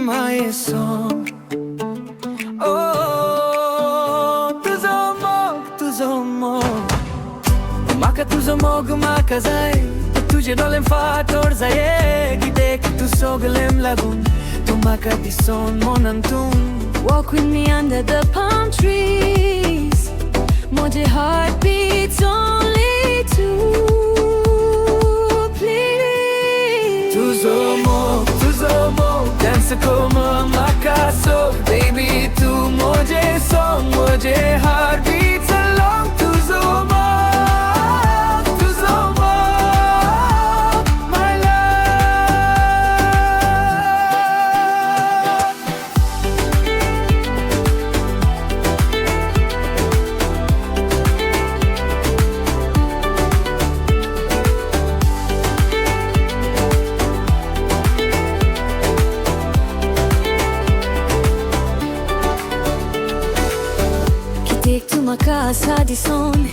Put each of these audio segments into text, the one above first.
my song. Oh, tuzo mog Maka tuzo mog maka zay Tuझे डोलेम फाtor zaye Gide ki tu soglem lagun Tu maka dison monantun. Walk with me under the palm trees. Mujhe heartbeats only two. Please. Tuzo mog Dance como makaso. Baby tu mujhe song mujhe heartbeats along. Tuzo mog my love. Take to my car, सादी सोन.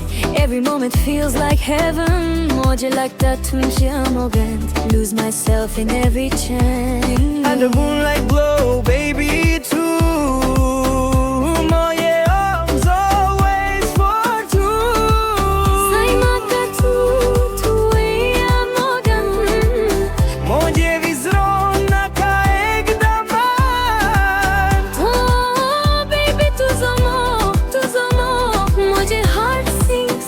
Every moment feels like heaven. मुझे लगता तुझे अमोघन. Lose myself in every chant. And the moonlight glow, baby, too. My arms always for two. Sai mata tu ही अमोघन. मुझे विजरों ना का एकदम. Oh baby तुझो मुझे heart sings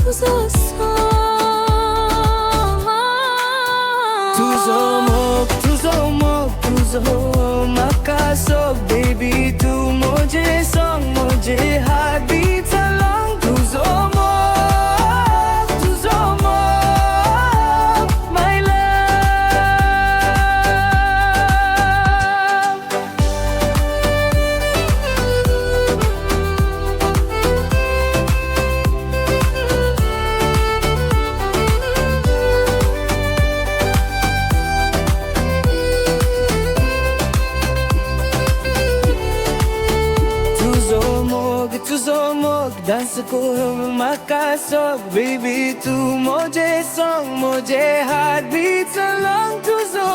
तुझो song. तुझो मकासो. Baby, तू मुझे song मुझे heartbeats along. तुझो my love. तुझो मोग dance को मकासो. Baby, तू मुझे song मुझे heartbeats along. तुझो